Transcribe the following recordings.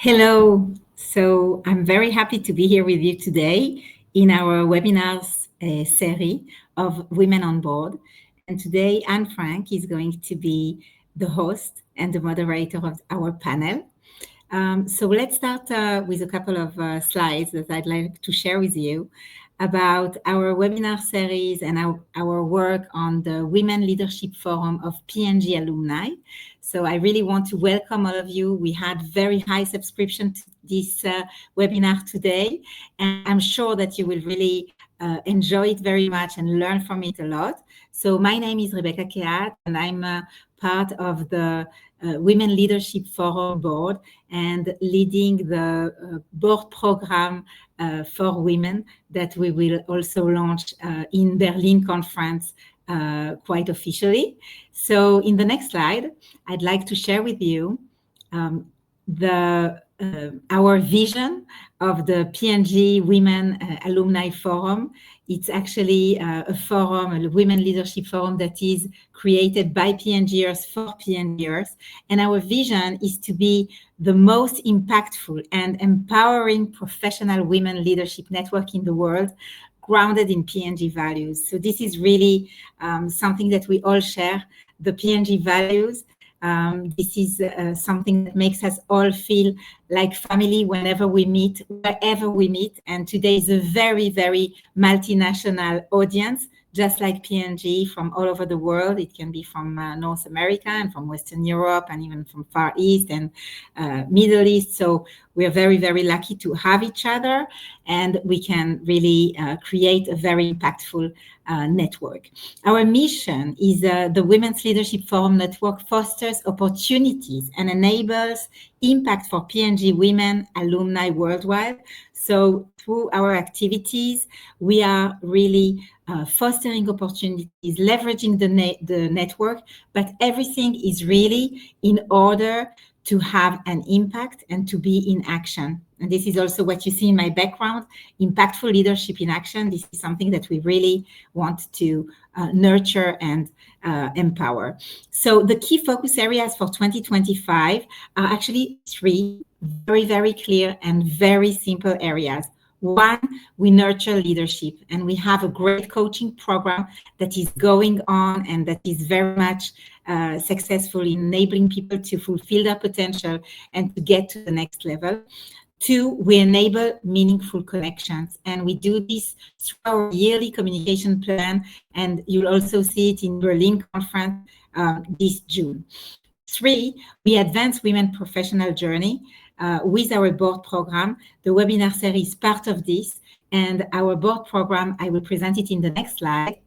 Hello. So I'm very happy to be here with you today in our webinars series of Women on Board. And today Anne Frank is going to be the host and the moderator of our panel. So let's start with a couple of slides that I'd like to share with you about our webinar series and our work on the Women Leadership Forum of P&G Alumni. So I really want to welcome all of you. We had very high subscription to this webinar today, and I'm sure that you will really enjoy it very much and learn from it a lot. So my name is Rebecca Keat, and I'm part of the Women Leadership Forum board and leading the board program for women that we will also launch in Berlin conference quite officially. So in the next slide, I'd like to share with you our vision of the P&G Women Alumni Forum. It's actually a forum, a women leadership forum that is created by P&Gers for P&Gers. And our vision is to be the most impactful and empowering professional women leadership network in the world, grounded in P&G values. So this is really something that we all share, the P&G values. This is something that makes us all feel like family whenever we meet, wherever we meet. And today is a very, very multinational audience, just like P&G, from all over the world. It can be from North America and from Western Europe and even from Far East and Middle East. So we're very, very lucky to have each other, and we can really create a very impactful network. Our mission is the Women's Leadership Forum Network fosters opportunities and enables impact for P&G women alumni worldwide. So through our activities, we are really fostering opportunities, leveraging the network, but everything is really in order to have an impact and to be in action. And this is also what you see in my background, impactful leadership in action. This is something that we really want to nurture and empower. So the key focus areas for 2025 are actually three very, very clear and very simple areas. One, we nurture leadership, and we have a great coaching program that is going on and that is very much successful in enabling people to fulfill their potential and to get to the next level. Two, we enable meaningful connections, and we do this through our yearly communication plan, and you'll also see it in Berlin conference this June. Three, we advance women professional journey with our board program. The webinar series is part of this, and our board program, I will present it in the next slide.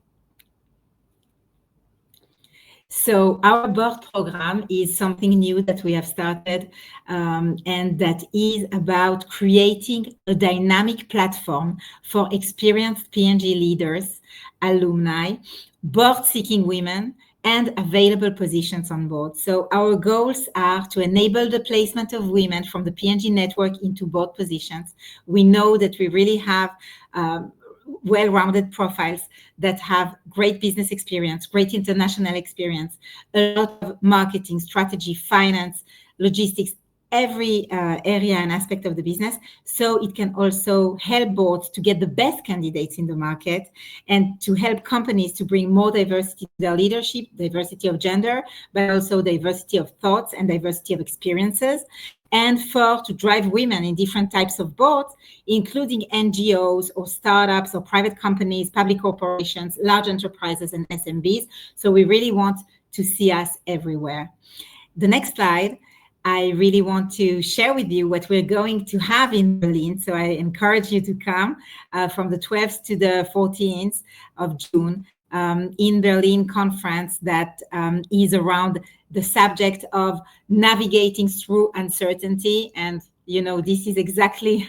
So our board program is something new that we have started, and that is about creating a dynamic platform for experienced P&G leaders, alumni, board-seeking women, and available positions on board. So our goals are to enable the placement of women from the P&G network into board positions. We know that we really have well-rounded profiles that have great business experience, great international experience, a lot of marketing, strategy, finance, logistics, every area and aspect of the business. So it can also help boards to get the best candidates in the market and to help companies to bring more diversity to their leadership, diversity of gender, but also diversity of thoughts and diversity of experiences. And to drive women in different types of boards, including NGOs or startups or private companies, public corporations, large enterprises, and SMBs. So we really want to see us everywhere. The next slide, I really want to share with you what we're going to have in Berlin. So I encourage you to come from the 12th to the 14th of June in Berlin conference that is around the subject of navigating through uncertainty. And, you know, this is exactly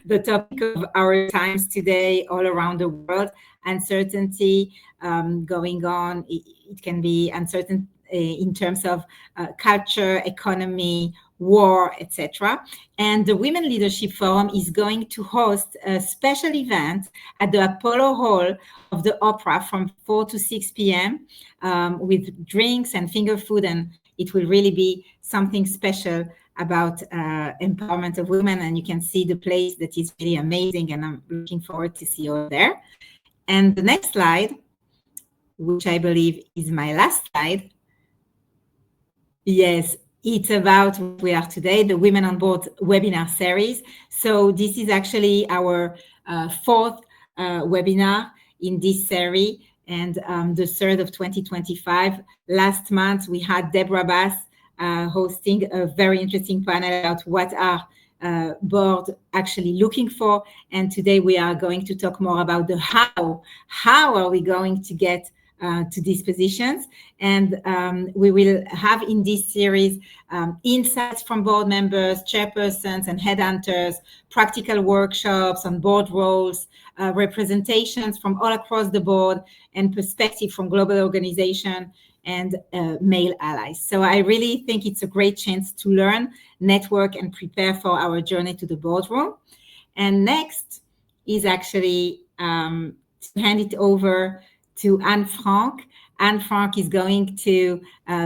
the topic of our times today all around the world. Uncertainty going on. It can be uncertain in terms of culture, economy, war, etc. And the Women Leadership Forum is going to host a special event at the Apollo Hall of the Opera from 4 to 6 p.m. With drinks and finger food, and it will really be something special about empowerment of women, and you can see the place that is really amazing, and I'm looking forward to see you there. And the next slide, which I believe is my last slide. Yes, it's about what we are today, the Women on Board webinar series. So this is actually our fourth webinar in this series, and the third of 2025. Last month, we had Deborah Bass hosting a very interesting panel about what our board actually looking for. And today we are going to talk more about the how. How are we going to get to these positions? And we will have in this series insights from board members, chairpersons, and headhunters, practical workshops on board roles, representations from all across the board, and perspective from global organization and male allies. So I really think it's a great chance to learn, network, and prepare for our journey to the boardroom. And next is actually to hand it over to Anne Frank. Anne Frank is going to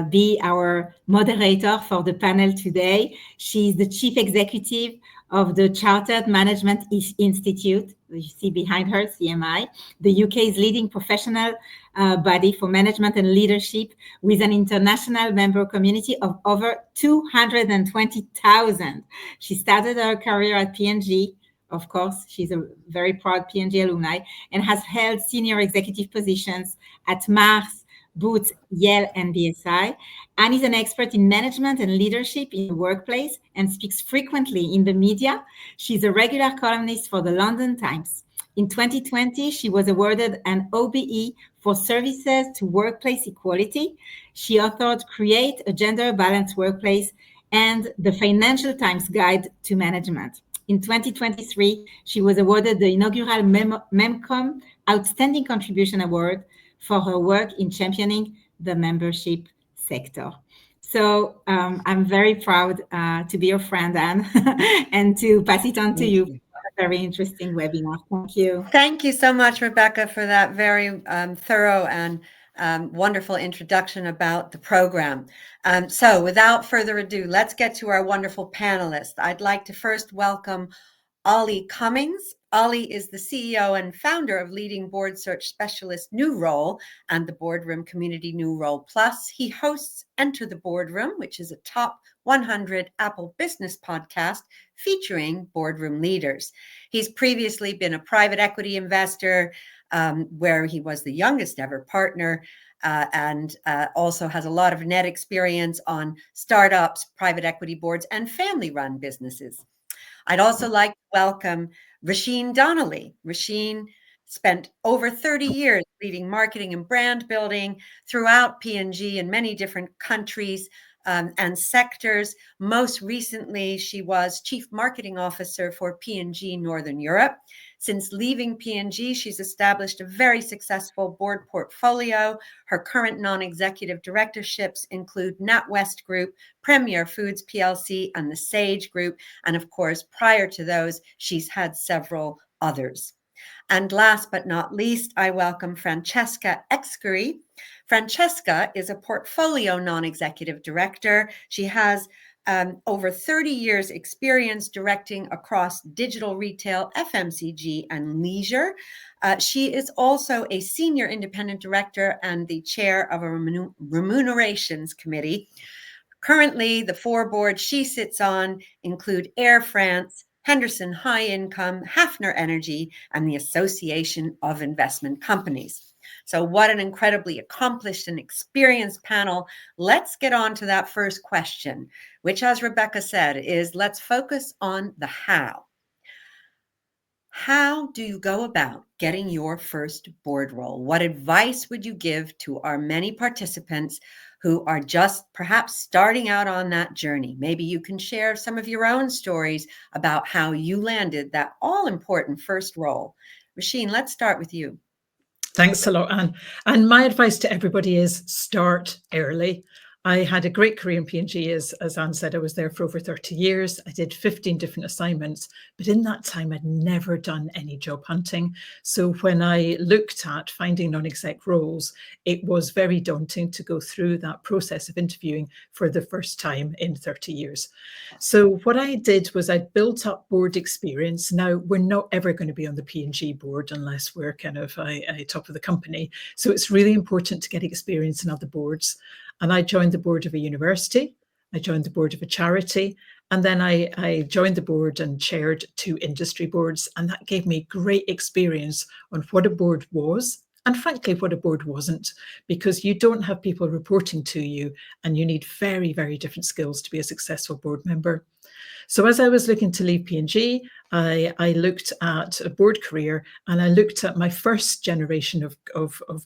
be our moderator for the panel today. She's the Chief Executive of the Chartered Management Institute. You see behind her, CMI, the UK's leading professional body for management and leadership, with an international member community of over 220,000. She started her career at P&G. Of course, she's a very proud P&G alumni, and has held senior executive positions at Mars, Boots, Yale, and BSI. Anne is an expert in management and leadership in the workplace and speaks frequently in the media. She's a regular columnist for the London Times. In 2020, she was awarded an OBE for services to workplace equality. She authored Create a Gender Balanced Workplace and the Financial Times Guide to Management. In 2023, she was awarded the inaugural MEMCOM Outstanding Contribution Award for her work in championing the membership sector. So I'm very proud to be your friend, Anne, and to pass it on to you for a very interesting webinar. Thank you. Thank you so much, Rebecca, for that very thorough and wonderful introduction about the program. So without further ado, let's get to our wonderful panelists. I'd like to first welcome Ollie Cummings. Ollie is the CEO and founder of leading board search specialist Nurole and the boardroom community NurolePlus. He hosts Enter the Boardroom, which is a top 100 Apple business podcast featuring boardroom leaders. He's previously been a private equity investor, where he was the youngest ever partner, and also has a lot of NED experience on startups, private equity boards, and family-run businesses. I'd also like to welcome Roisin Donnelly. Roisin spent over 30 years leading marketing and brand building throughout P&G in many different countries and sectors. Most recently, she was Chief Marketing Officer for P&G Northern Europe. Since leaving P&G, she's established a very successful board portfolio. Her current non-executive directorships include NatWest Group, Premier Foods PLC, and the Sage Group. And of course, prior to those, she's had several others. And last but not least, I welcome Francesca Excury. Francesca is a portfolio non-executive director. She has over 30 years experience directing across digital retail, FMCG, and leisure. She is also a senior independent director and the chair of a remunerations committee. Currently, the four boards she sits on include Air France, Henderson High Income, Hafner Energy, and the Association of Investment Companies. So what an incredibly accomplished and experienced panel. Let's get on to that first question, which, as Rebecca said, is let's focus on the how. How do you go about getting your first board role? What advice would you give to our many participants who are just perhaps starting out on that journey? Maybe you can share some of your own stories about how you landed that all-important first role. Roisin, let's start with you. Thanks a lot, Anne. And my advice to everybody is start early. I had a great career in P&G. As Anne said, I was there for over 30 years. I did 15 different assignments, but in that time, I'd never done any job hunting. So when I looked at finding non-exec roles, it was very daunting to go through that process of interviewing for the first time in 30 years. So what I did was I built up board experience. Now, we're not ever going to be on the P&G board unless we're kind of a top of the company. So it's really important to get experience in other boards. And I joined the board of a university, I joined the board of a charity, and then I joined the board and chaired 2 industry boards. And that gave me great experience on what a board was and frankly, what a board wasn't, because you don't have people reporting to you and you need very, very different skills to be a successful board member. So as I was looking to leave P&G, I looked at a board career, and I looked at my first generation of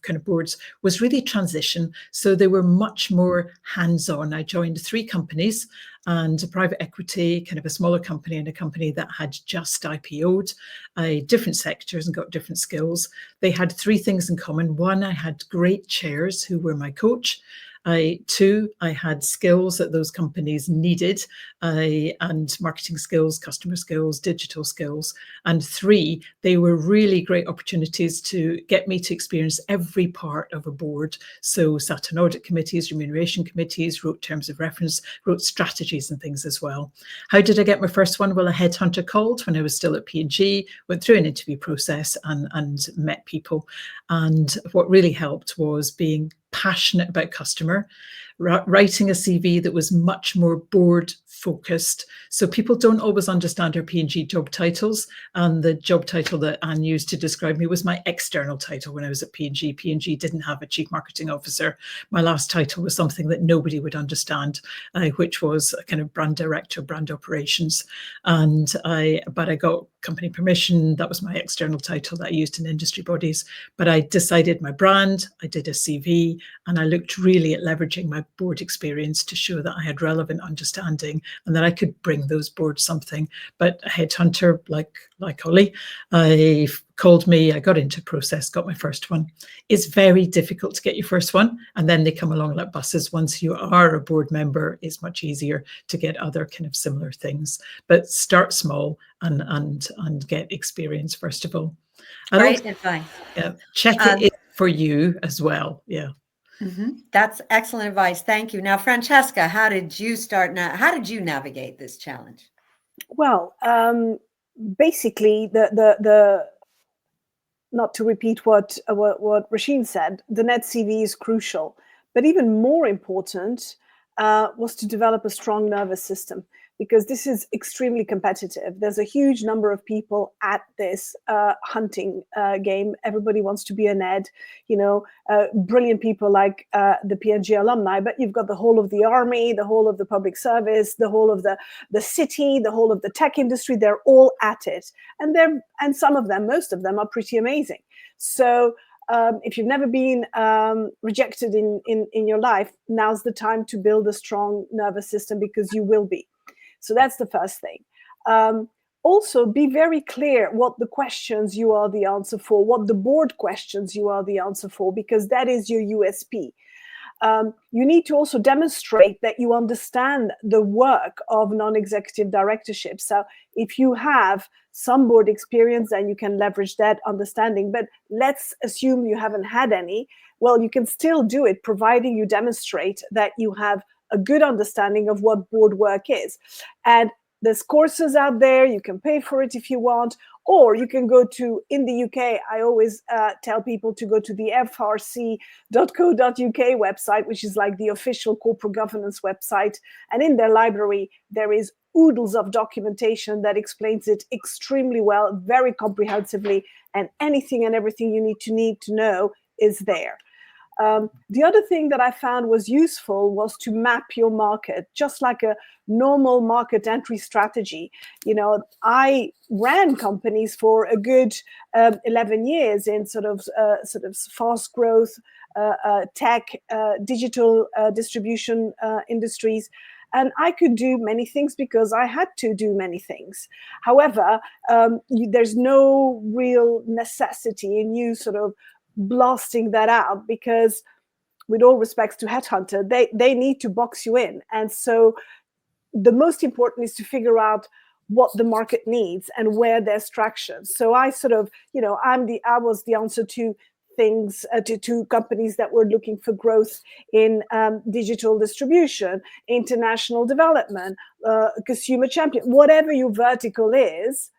kind of boards was really transition. So they were much more hands-on. I joined 3 companies, and a private equity, kind of a smaller company, and a company that had just IPO'd, different sectors and got different skills. They had 3 things in common. 1, I had great chairs who were my coach. 2, I had skills that those companies needed, and marketing skills, customer skills, digital skills. And 3, they were really great opportunities to get me to experience every part of a board. So sat on audit committees, remuneration committees, wrote terms of reference, wrote strategies and things as well. How did I get my first one? Well, a headhunter called when I was still at P&G, went through an interview process and met people. And what really helped was being passionate about customer, writing a CV that was much more board focused. So people don't always understand our P&G job titles. And the job title that Anne used to describe me was my external title when I was at P&G. P&G didn't have a chief marketing officer. My last title was something that nobody would understand, which was a kind of brand director, brand operations. But I got company permission. That was my external title that I used in industry bodies. But I decided my brand, I did a CV, and I looked really at leveraging my board experience to show that I had relevant understanding and that I could bring those boards something. But a headhunter like Holly, called me, I got into process, got my first one. It's very difficult to get your first one, and then they come along like buses. Once you are a board member, it's much easier to get other kind of similar things. But start small and get experience first of all. And Great advice. Check it for you as well. Yeah. Mm-hmm. That's excellent advice. Thank you. Now, Francesca, how did you start? How did you navigate this challenge? Well, basically, the not to repeat what Rasheen said, the NED CV is crucial. But even more important was to develop a strong nervous system, because this is extremely competitive. There's a huge number of people at this hunting game. Everybody wants to be a NED, brilliant people like the P&G alumni, but you've got the whole of the army, the whole of the public service, the whole of the city, the whole of the tech industry. They're all at it. And some of them, most of them are pretty amazing. So if you've never been rejected in your life, now's the time to build a strong nervous system, because you will be. So that's the first thing. Also, be very clear what the questions you are the answer for, what the board questions you are the answer for, because that is your USP. You need to also demonstrate that you understand the work of non-executive directorship. So if you have some board experience, then you can leverage that understanding. But let's assume you haven't had any. Well, you can still do it, providing you demonstrate that you have a good understanding of what board work is. And there's courses out there, you can pay for it if you want, or you can go to, in the UK, I always tell people to go to the frc.co.uk website, which is like the official corporate governance website. And in their library, there is oodles of documentation that explains it extremely well, very comprehensively, and anything and everything you need to know is there. The other thing that I found was useful was to map your market, just like a normal market entry strategy. I ran companies for a good 11 years in sort of fast growth tech, digital distribution industries. And I could do many things because I had to do many things. However, there's no real necessity in you sort of blasting that out, because with all respects to headhunter, they need to box you in. And so the most important is to figure out what the market needs and where there's traction. So I sort of, I was the answer to things, to companies that were looking for growth in digital distribution, international development, consumer champion, whatever your vertical is,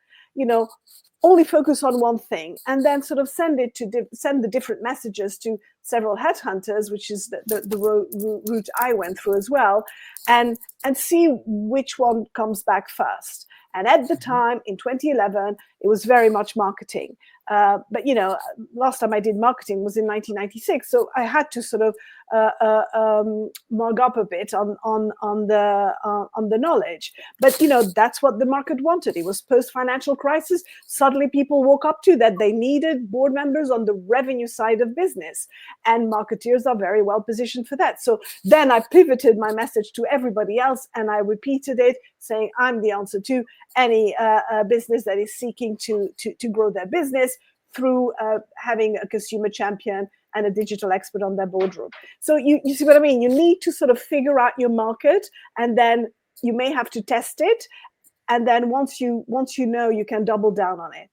only focus on one thing, and then sort of send the different messages to several headhunters, which is the route I went through as well, and see which one comes back first. And at the time, in 2011, it was very much marketing. But last time I did marketing was in 1996, so I had to sort of mug up a bit on the knowledge. But that's what the market wanted. It was post-financial crisis. Suddenly, people woke up to that they needed board members on the revenue side of business, and marketeers are very well positioned for that. So then I pivoted my message to everybody else, and I repeated it, saying I'm the answer to any business that is seeking to grow their business through having a consumer champion and a digital expert on their boardroom. So you see what I mean? You need to sort of figure out your market, and then you may have to test it. And then once you know, you can double down on it.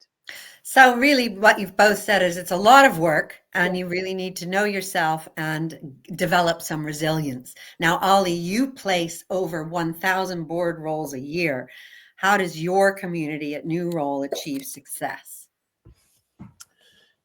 So really what you've both said is it's a lot of work, and you really need to know yourself and develop some resilience. Now, Ollie, you place over 1,000 board roles a year. How does your community at Nurole achieve success?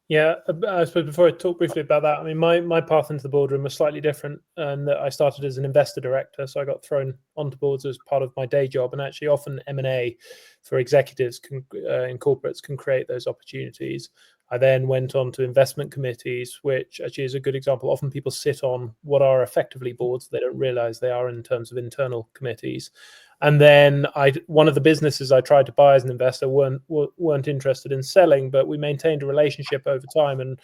Yeah, I suppose before I talk briefly about that, I mean, my path into the boardroom was slightly different, and that I started as an investor director, so I got thrown onto boards as part of my day job, and actually often M&A for executives in corporates can create those opportunities. I then went on to investment committees, which actually is a good example. Often people sit on what are effectively boards. They don't realize they are in terms of internal committees. And then one of the businesses I tried to buy as an investor weren't interested in selling, but we maintained a relationship over time. And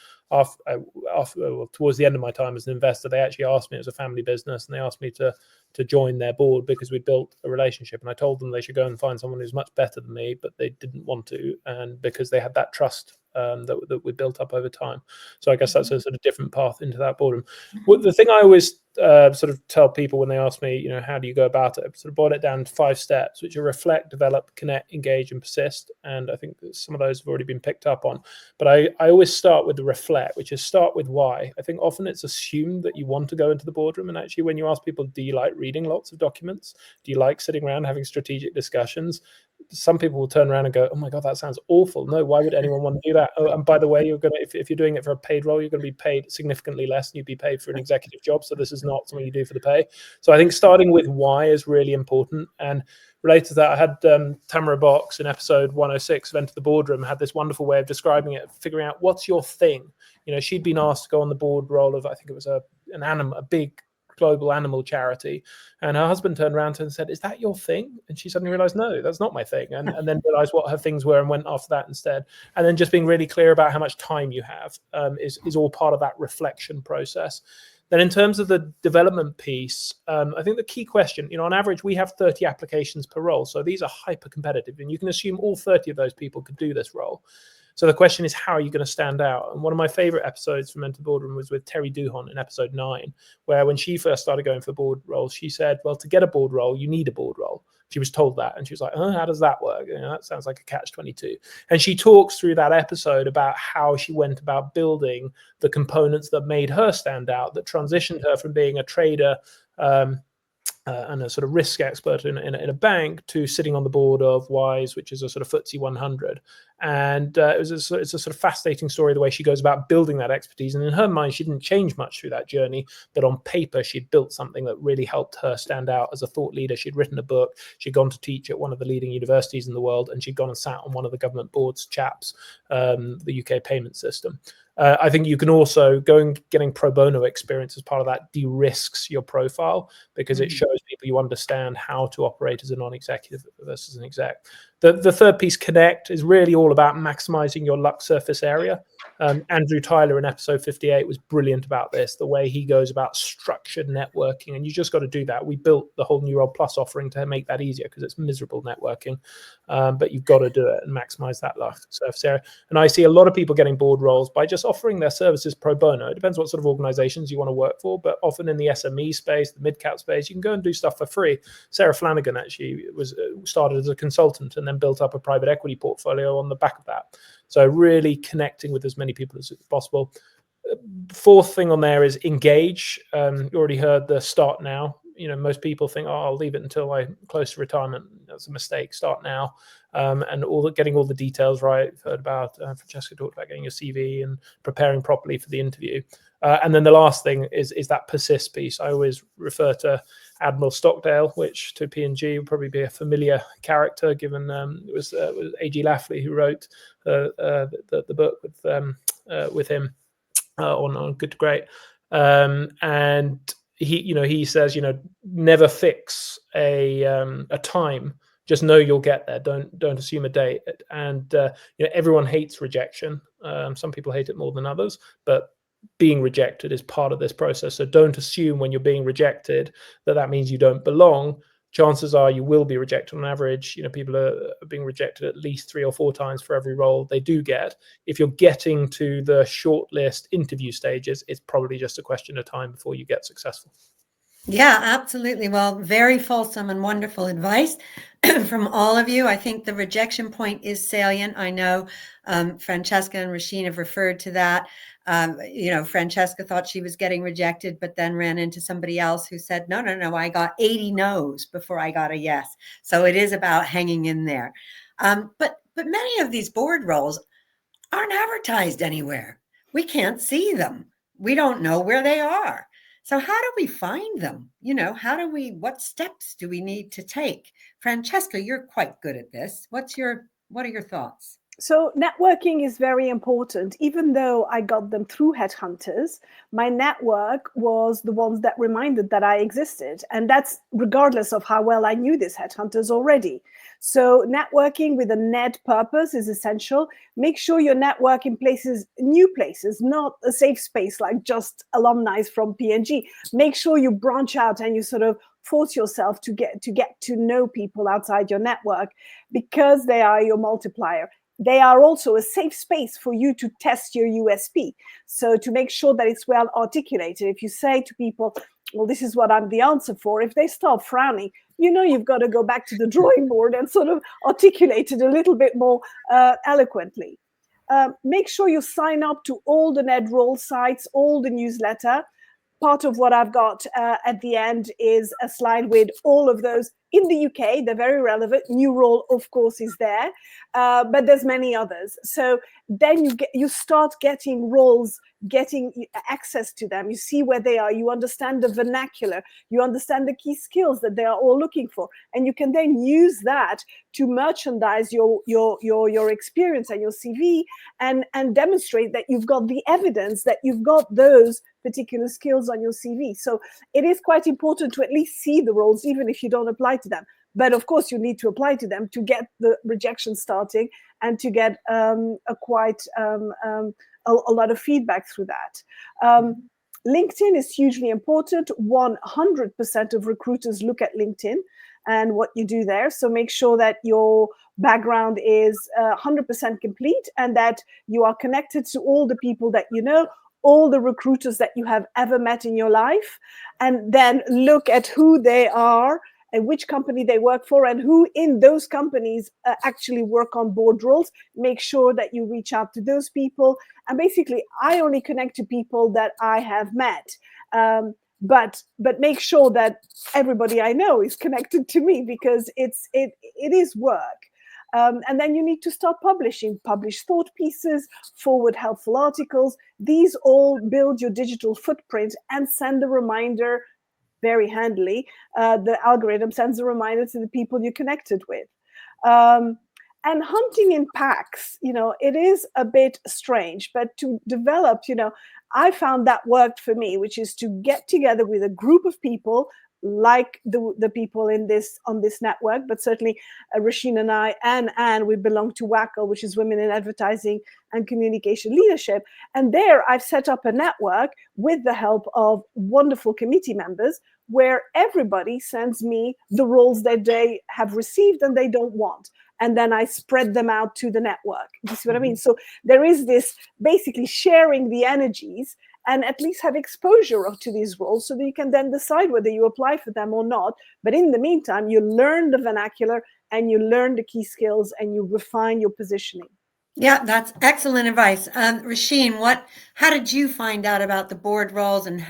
towards the end of my time as an investor, they actually asked me, it was a family business, and they asked me to join their board because we built a relationship. And I told them they should go and find someone who's much better than me, but they didn't want to, and because they had that trust that we built up over time. So I guess that's a sort of different path into that boardroom. The thing I always sort of tell people when they ask me, how do you go about it? I sort of boil it down to 5 steps, which are reflect, develop, connect, engage, and persist. And I think some of those have already been picked up on. But I always start with the reflect, which is start with why. I think often it's assumed that you want to go into the boardroom. And actually, when you ask people, do you like reading lots of documents? Do you like sitting around having strategic discussions? Some people will turn around and go, oh my God, that sounds awful. No, why would anyone want to do that? Oh, and by the way, you're going to, if you're doing it for a paid role, you're going to be paid significantly less than you'd be paid for an executive job. So this is not something you do for the pay. So I think starting with why is really important. And related to that, I had Tamara Box in episode 106 of Enter the Boardroom had this wonderful way of describing it, figuring out what's your thing. She'd been asked to go on the board role of, I think it was a big global animal charity, and her husband turned around to her and said, is that your thing? And she suddenly realized, no, that's not my thing, and then realized what her things were and went after that instead. And then just being really clear about how much time you have is all part of that reflection process. Then in terms of the development piece, I think the key question, on average, we have 30 applications per role. So these are hyper competitive, and you can assume all 30 of those people could do this role. So the question is, how are you going to stand out? And one of my favorite episodes from Enter the Boardroom was with Terry Duhon in episode 9, where when she first started going for board roles, she said, well, to get a board role, you need a board role. She was told that. And she was like, oh, how does that work? That sounds like a catch-22. And she talks through that episode about how she went about building the components that made her stand out, that transitioned her from being a trader and a sort of risk expert in a bank to sitting on the board of Wise, which is a sort of FTSE 100. And it's a sort of fascinating story, the way she goes about building that expertise. And in her mind, she didn't change much through that journey, but on paper, she'd built something that really helped her stand out as a thought leader. She'd written a book, she'd gone to teach at one of the leading universities in the world, and she'd gone and sat on one of the government boards, CHAPS, the UK payment system. I think you can also getting pro bono experience as part of that de-risks your profile, because it shows people you understand how to operate as a non-executive versus an exec. The third piece, connect, is really all all about maximizing your luck surface area. Andrew Tyler in episode 58 was brilliant about this, the way he goes about structured networking, and you just got to do that. We built the whole NurolePlus offering to make that easier because it's miserable networking, but you've got to do it and maximize that luck surface area. And I see a lot of people getting board roles by just offering their services pro bono. It depends what sort of organizations you want to work for, but often in the SME space, the mid-cap space, you can go and do stuff for free. Sarah Flanagan actually was started as a consultant and then built up a private equity portfolio on the back of that. So really connecting with as many people as possible. Fourth thing on there is engage. You already heard the start now. Most people think, I'll leave it until I'm close to retirement. That's a mistake. Start now. And getting all the details right. I've heard about, Francesca talked about getting your CV and preparing properly for the interview. And then the last thing is that persist piece. I always refer to Admiral Stockdale, which to P&G would probably be a familiar character, given it was A.G. Lafley who wrote the book with him on Good to Great. And he says, never fix a time. Just know you'll get there. Don't assume a date. And everyone hates rejection. Some people hate it more than others, but being rejected is part of this process. So don't assume when you're being rejected that means you don't belong. Chances are you will be rejected. On average, people are being rejected at least 3 or 4 times for every role they do get. If you're getting to the shortlist interview stages, it's probably just a question of time before you get successful. Yeah, absolutely. Well, very fulsome and wonderful advice from all of you. I think the rejection point is salient. I know Francesca and Rasheen have referred to that. Francesca thought she was getting rejected, but then ran into somebody else who said, no, I got 80 no's before I got a yes. So it is about hanging in there. But many of these board roles aren't advertised anywhere. We can't see them. We don't know where they are. So how do we find them? What steps do we need to take? Francesca, you're quite good at this. What are your thoughts? So networking is very important. Even though I got them through headhunters, my network was the ones that reminded that I existed. And that's regardless of how well I knew these headhunters already. So networking with a NED purpose is essential. Make sure you network in new places, not a safe space like just alumni from P&G. Make sure you branch out and you sort of force yourself to get to know people outside your network, because they are your multiplier. They are also a safe space for you to test your USP. So to make sure that it's well articulated, if you say to people, well, this is what I'm the answer for, if they start frowning, you've got to go back to the drawing board and sort of articulate it a little bit more eloquently. Make sure you sign up to all the Nurole sites, all the newsletter. Part of what I've got at the end is a slide with all of those. In the UK, they're very relevant. Nurole, of course, is there, but there's many others. So then you start getting roles, getting access to them. You see where they are. You understand the vernacular. You understand the key skills that they are all looking for, and you can then use that to merchandise your experience and your CV, and demonstrate that you've got the evidence that you've got those particular skills on your CV. So it is quite important to at least see the roles, even if you don't apply to them. But of course, you need to apply to them to get the rejection starting and to get a lot of feedback through that. LinkedIn is hugely important. 100% of recruiters look at LinkedIn and what you do there. So make sure that your background is 100% complete and that you are connected to all the people that you know, all the recruiters that you have ever met in your life, and then look at who they are and which company they work for and who in those companies actually work on board roles. Make sure that you reach out to those people. And basically, I only connect to people that I have met. But make sure that everybody I know is connected to me, because it is work. And then you need to start publish thought pieces, forward helpful articles. These all build your digital footprint and send a reminder, very handily. The algorithm sends a reminder to the people you're connected with. And hunting in packs, it is a bit strange, but to develop, I found that worked for me, which is to get together with a group of people, like the people on this network, but certainly Rasheen and I and Anne, we belong to WACL, which is Women in Advertising and Communication Leadership. And there I've set up a network with the help of wonderful committee members where everybody sends me the roles that they have received and they don't want. And then I spread them out to the network. You see what I mean? So there is this basically sharing the energies and at least have exposure to these roles so that you can then decide whether you apply for them or not. But in the meantime, you learn the vernacular and you learn the key skills and you refine your positioning. Yeah, that's excellent advice. Rasheen, how did you find out about the board roles and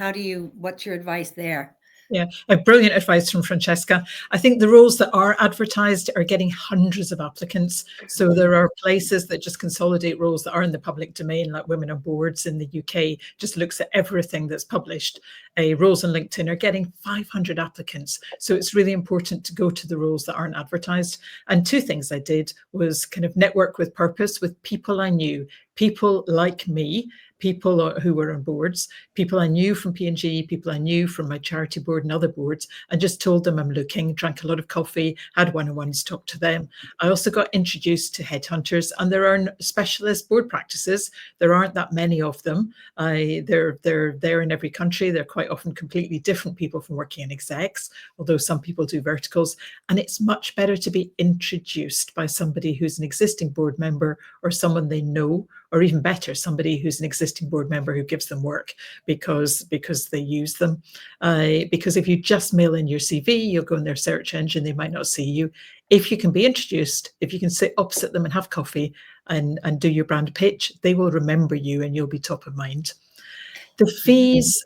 what's your advice there? Yeah, brilliant advice from Francesca. I think the roles that are advertised are getting hundreds of applicants. So there are places that just consolidate roles that are in the public domain, like Women on Boards in the UK, just looks at everything that's published. Roles on LinkedIn are getting 500 applicants. So it's really important to go to the roles that aren't advertised. And two things I did was kind of network with purpose with people I knew, people like me, people who were on boards, people I knew from P&G, people I knew from my charity board and other boards, and just told them I'm looking, drank a lot of coffee, had one-on-ones, talked to them. I also got introduced to headhunters, and there are specialist board practices. There aren't that many of them. They're there in every country. They're quite often completely different people from working in execs, although some people do verticals. And it's much better to be introduced by somebody who's an existing board member or someone they know, or even better, somebody who's an existing board member who gives them work because they use them. Because if you just mail in your CV, you'll go in their search engine, they might not see you. If you can be introduced, if you can sit opposite them and have coffee and do your brand pitch, they will remember you and you'll be top of mind. The fees,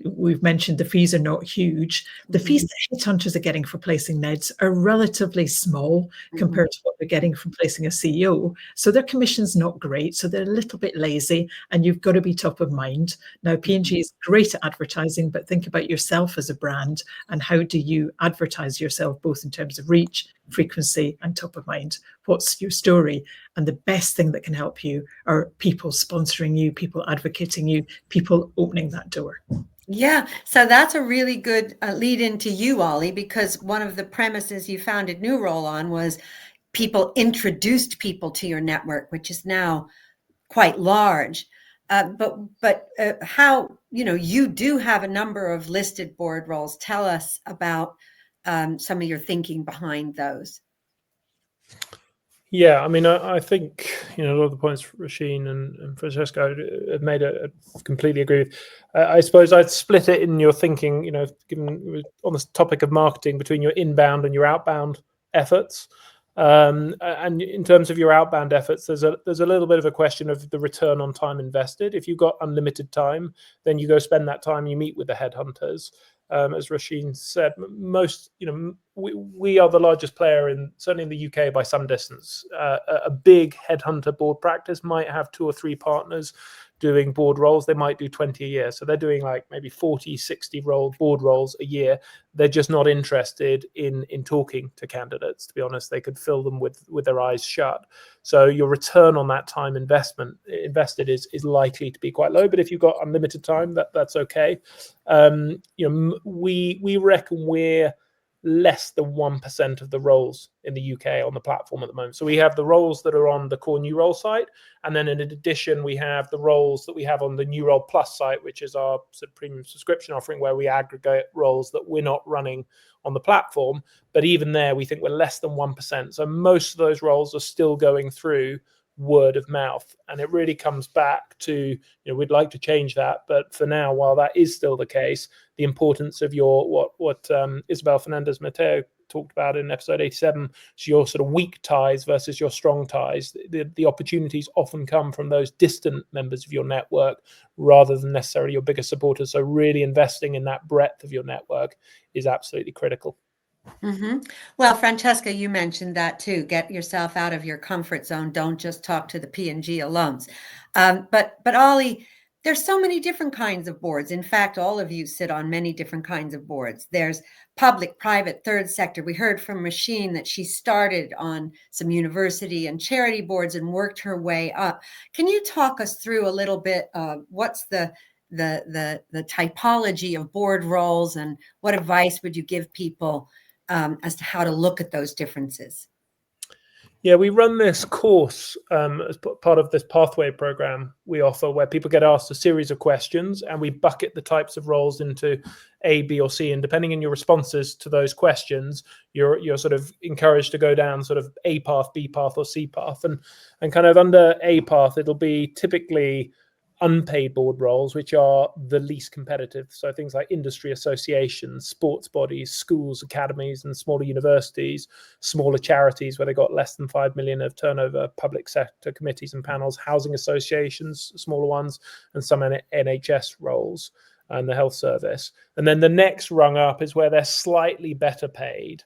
we've mentioned the fees are not huge. The fees that headhunters are getting for placing NEDs are relatively small compared to what they're getting from placing a CEO. So their commission's not great. So they're a little bit lazy and you've got to be top of mind. Now, P&G is great at advertising, but think about yourself as a brand and how do you advertise yourself, both in terms of reach, frequency, and top of mind. What's your story? And the best thing that can help you are people sponsoring you, people advocating you, people opening that door. Yeah, so that's a really good lead into you, Ollie, because one of the premises you founded Nurole on was people introduced people to your network, which is now quite large. But how, you do have a number of listed board roles. Tell us about some of your thinking behind those. Yeah, I mean, I think, a lot of the points Rasheen and Francesca have made, I completely agree with. I suppose I'd split it in your thinking, given on the topic of marketing, between your inbound and your outbound efforts. And in terms of your outbound efforts, there's a little bit of a question of the return on time invested. If you've got unlimited time, then you go spend that time, you meet with the headhunters. As Rasheen said, most, we are the largest player certainly in the UK by some distance. A big headhunter board practice might have 2 or 3 partners doing board roles. They might do 20 a year. So they're doing like maybe 40, 60 board roles a year. They're just not interested in talking to candidates. To be honest, they could fill them with their eyes shut. So your return on that time invested is likely to be quite low. But if you've got unlimited time, that's okay. We reckon we're less than 1% of the roles in the UK on the platform at the moment. So we have the roles that are on the core Nurole site, and then in addition we have the roles that we have on the NurolePlus site, which is our sort of premium subscription offering, where we aggregate roles that we're not running on the platform. But even there, we think we're less than 1%. So most of those roles are still going through word of mouth, and it really comes back to, we'd like to change that, but for now, while that is still the case, the importance of your what Isabel Fernandez Mateo talked about in episode 87, so your sort of weak ties versus your strong ties. The opportunities often come from those distant members of your network rather than necessarily your biggest supporters. So really investing in that breadth of your network is absolutely critical. Well, Francesca, you mentioned that too. Get yourself out of your comfort zone. Don't just talk to the P&G alums. But Ollie, there's so many different kinds of boards. In fact, all of you sit on many different kinds of boards. There's public, private, third sector. We heard from Rasheen that she started on some university and charity boards and worked her way up. Can you talk us through a little bit what's the the typology of board roles, and what advice would you give people as to how to look at those differences? Yeah, we run this course as part of this pathway program we offer, where people get asked a series of questions, and we bucket the types of roles into A, B, or C. And depending on your responses to those questions, you're sort of encouraged to go down sort of A path, B path, or C path. And kind of under A path, it'll be typically unpaid board roles, which are the least competitive. So things like industry associations, sports bodies, schools, academies, and smaller universities, smaller charities where they got less than 5 million of turnover, public sector committees and panels, housing associations, smaller ones, and some NHS roles and the health service. And then the next rung up is where they're slightly better paid,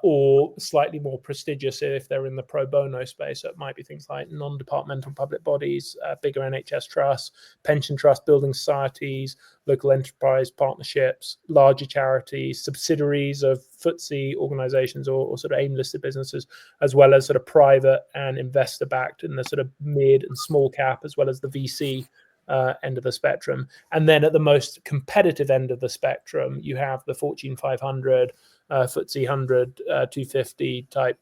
or slightly more prestigious if they're in the pro bono space. So it might be things like non-departmental public bodies, bigger NHS trusts, pension trusts, building societies, local enterprise partnerships, larger charities, subsidiaries of FTSE organizations or sort of AIM-listed businesses, as well as sort of private and investor-backed in the sort of mid and small cap, as well as the VC end of the spectrum. And then at the most competitive end of the spectrum, you have the Fortune 500, FTSE 100, 250 type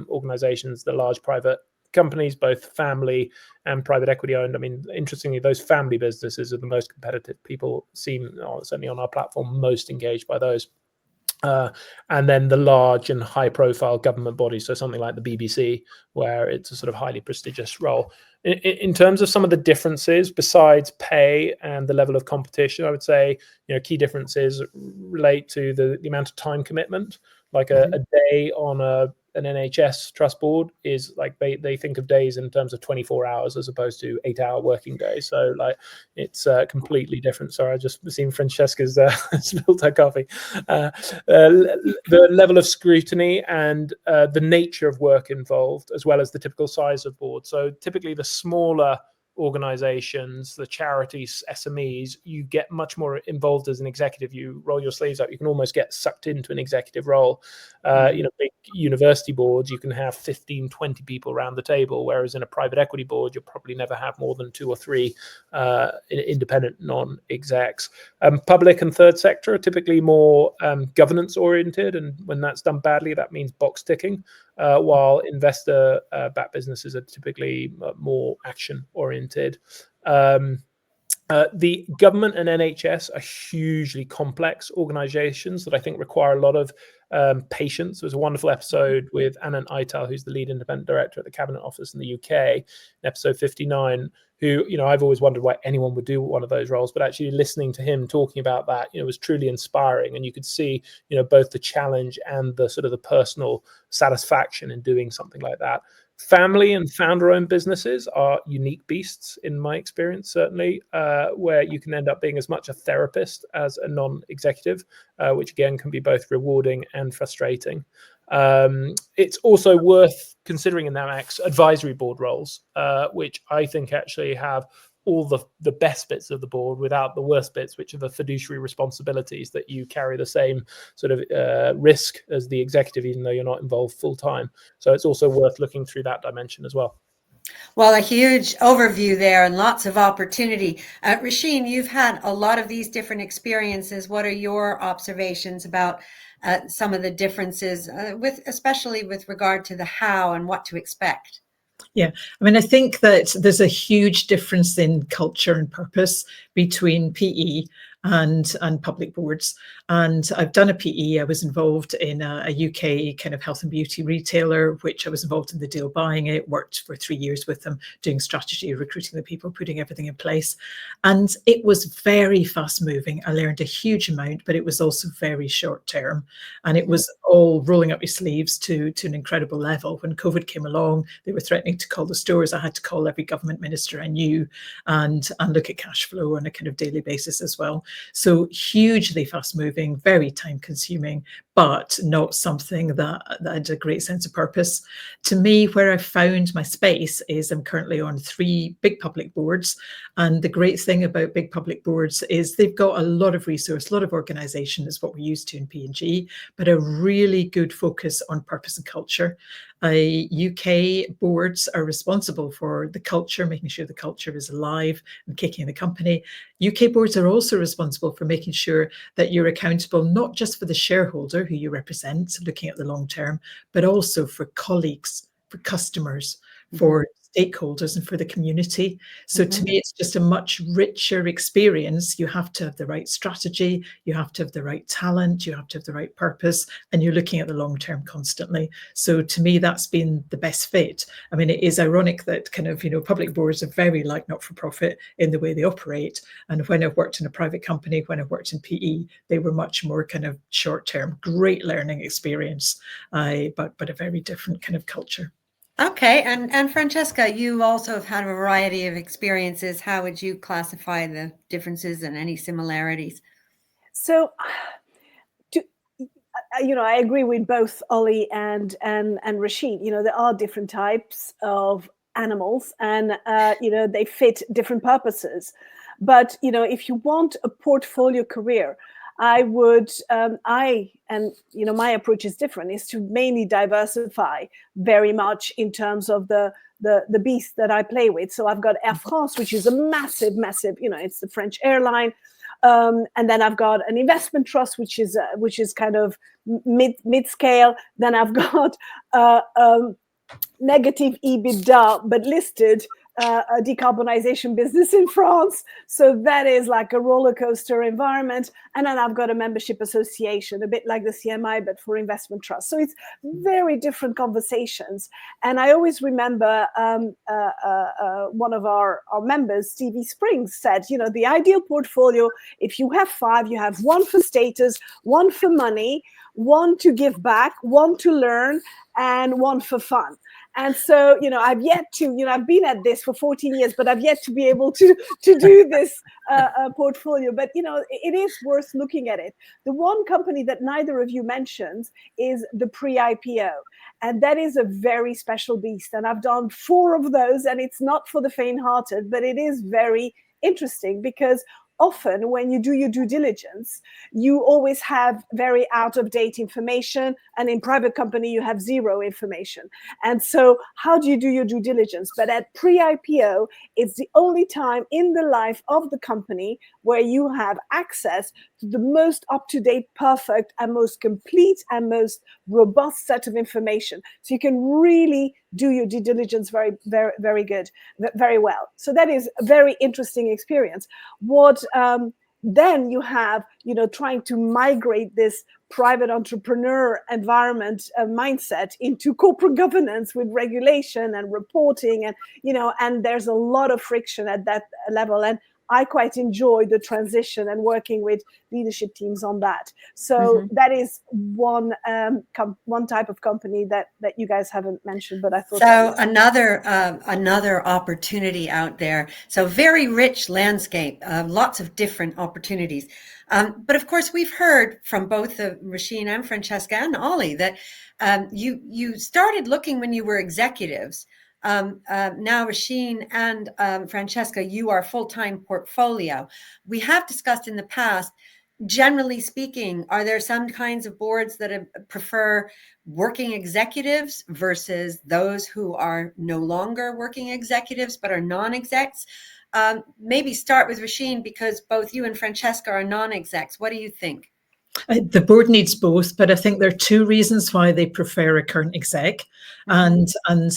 organizations, the large private companies, both family and private equity owned. I mean, interestingly, those family businesses are the most competitive. People seem, certainly on our platform, most engaged by those. And then the large and high profile government bodies, so something like the BBC, where it's a sort of highly prestigious role. In terms of some of the differences, besides pay and the level of competition, I would say, key differences relate to the amount of time commitment. Like a day on an NHS trust board is like they think of days in terms of 24 hours as opposed to 8-hour working days. So like it's completely different. Sorry, I just seen Francesca's spilled her coffee. The level of scrutiny and the nature of work involved, as well as the typical size of board. So typically the smaller organizations, the charities, SMEs, you get much more involved as an executive. You roll your sleeves up. You can almost get sucked into an executive role. Big university boards, you can have 15, 20 people around the table, whereas in a private equity board, you'll probably never have more than 2 or 3 independent non-execs. Public and third sector are typically more governance oriented, and when that's done badly, that means box ticking, while investor-backed businesses are typically more action-oriented. The government and NHS are hugely complex organizations that I think require a lot of patience. There was a wonderful episode with Anand Aital, who's the lead independent director at the Cabinet Office in the UK, in episode 59, who, I've always wondered why anyone would do one of those roles, but actually listening to him talking about that, was truly inspiring. And you could see, both the challenge and the sort of the personal satisfaction in doing something like that. Family and founder-owned businesses are unique beasts, in my experience, certainly, where you can end up being as much a therapist as a non-executive, which again can be both rewarding and frustrating. It's also worth considering in that mix advisory board roles, which I think actually have all the best bits of the board without the worst bits, which are the fiduciary responsibilities that you carry the same sort of risk as the executive, even though you're not involved full time. So it's also worth looking through that dimension as well. Well, a huge overview there and lots of opportunity. Rasheen, you've had a lot of these different experiences. What are your observations about some of the differences, especially with regard to the how and what to expect? Yeah, I mean, I think that there's a huge difference in culture and purpose between PE and public boards. And I've done a PE. I was involved in a UK kind of health and beauty retailer, which I was involved in the deal buying it, worked for 3 years with them, doing strategy, recruiting the people, putting everything in place. And it was very fast moving. I learned a huge amount, but it was also very short term. And it was all rolling up your sleeves to an incredible level. When COVID came along, they were threatening to call the stores. I had to call every government minister I knew and look at cash flow on a kind of daily basis as well. So hugely fast moving, very time consuming, but not something that had a great sense of purpose. To me, where I found my space is I'm currently on 3 big public boards. And the great thing about big public boards is they've got a lot of resource, a lot of organisation is what we're used to in P&G, but a really good focus on purpose and culture. UK boards are responsible for the culture, making sure the culture is alive and kicking the company. UK boards are also responsible for making sure that you're accountable not just for the shareholder who you represent, looking at the long term, but also for colleagues, for customers, for stakeholders and for the community. So to me, it's just a much richer experience. You have to have the right strategy, you have to have the right talent, you have to have the right purpose, and you're looking at the long term constantly. So to me, that's been the best fit. I mean, it is ironic that kind of, public boards are very like not-for-profit in the way they operate. And when I've worked in a private company, when I've worked in PE, they were much more kind of short-term, great learning experience, but a very different kind of culture. Okay, and Francesca, you also have had a variety of experiences. How would you classify the differences and any similarities? So, I agree with both Ollie and Rashid. There are different types of animals, and they fit different purposes. But if you want a portfolio career, I would, my approach is different, is to mainly diversify very much in terms of the beast that I play with. So I've got Air France, which is a massive, it's the French airline. And then I've got an investment trust, which is kind of mid-scale. Then I've got negative EBITDA, but listed a decarbonization business in France. So that is like a roller coaster environment. And then I've got a membership association, a bit like the CMI, but for investment trust. So it's very different conversations. And I always remember one of our members, Stevie Springs, said, the ideal portfolio, if you have 5, you have 1 for status, 1 for money, 1 to give back, 1 to learn, and 1 for fun. And so, I've yet to, I've been at this for 14 years, but I've yet to be able to do this portfolio. But, it is worth looking at it. The one company that neither of you mentioned is the pre-IPO. And that is a very special beast. And I've done 4 of those, and it's not for the faint-hearted, but it is very interesting because often when you do your due diligence, you always have very out-of-date information, and in private company, you have 0 information. And so how do you do your due diligence? But at pre-IPO, it's the only time in the life of the company where you have access to the most up-to-date, perfect, and most complete and most robust set of information. So you can really do your due diligence very, very, very good, very well. So that is a very interesting experience. What then you have, trying to migrate this private entrepreneur environment mindset into corporate governance with regulation and reporting, and and there's a lot of friction at that level. And I quite enjoy the transition and working with leadership teams on that. So that is one type of company that you guys haven't mentioned, but I thought. So another opportunity out there. So very rich landscape, lots of different opportunities. But of course, we've heard from both Rasheen and Francesca and Ollie that you started looking when you were executives. Now, Rasheen and Francesca, you are full-time portfolio. We have discussed in the past, generally speaking, are there some kinds of boards that prefer working executives versus those who are no longer working executives but are non-execs? Maybe start with Rasheen, because both you and Francesca are non-execs. What do you think? The board needs both, but I think there are 2 reasons why they prefer a current exec. And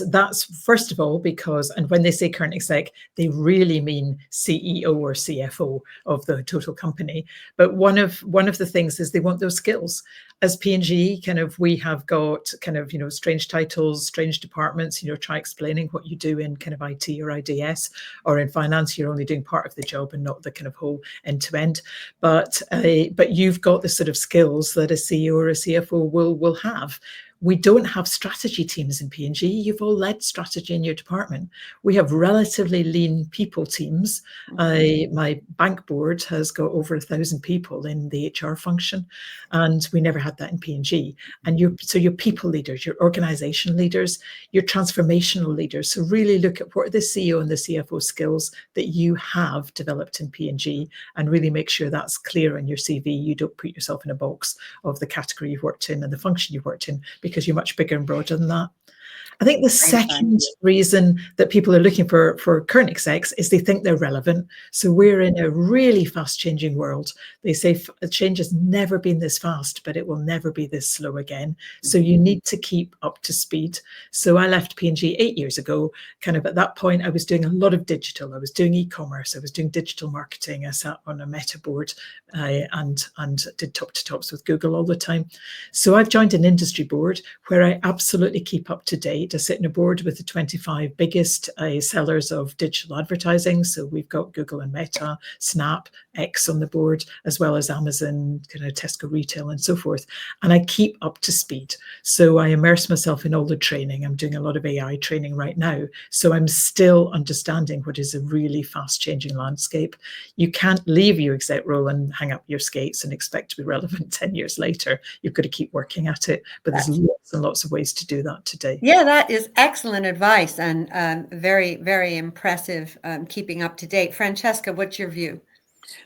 that's, first of all, because, and when they say current exec, they really mean CEO or CFO of the total company. But one of the things is they want those skills. As P&G, we have got strange titles, strange departments, try explaining what you do in kind of IT or IDS, or in finance, you're only doing part of the job and not the kind of whole end to end. But you've got the sort of skills that a CEO or a CFO will have. We don't have strategy teams in P&G. You've all led strategy in your department. We have relatively lean people teams. My bank board has got over 1,000 people in the HR function, and we never had that in P&G. And so your people leaders, your organization leaders, your transformational leaders. So really look at what are the CEO and the CFO skills that you have developed in P&G, and really make sure that's clear on your CV. You don't put yourself in a box of the category you've worked in and the function you've worked in, because you're much bigger and broader than that. I think the second reason that people are looking for current execs is they think they're relevant. So we're in a really fast changing world. They say change has never been this fast, but it will never be this slow again. So you need to keep up to speed. So I left P&G 8 years ago. Kind of at that point, I was doing a lot of digital. I was doing e-commerce. I was doing digital marketing. I sat on a Meta board and did top to tops with Google all the time. So I've joined an industry board where I absolutely keep up to date. I sit in a board with the 25 biggest sellers of digital advertising. So we've got Google and Meta, Snap, X on the board, as well as Amazon, kind of Tesco Retail and so forth. And I keep up to speed. So I immerse myself in all the training. I'm doing a lot of AI training right now. So I'm still understanding what is a really fast changing landscape. You can't leave your exec role and hang up your skates and expect to be relevant 10 years later. You've got to keep working at it. But there's lots and lots of ways to do that today. Yeah, that is excellent advice, and very, very impressive, keeping up to date. Francesca, what's your view?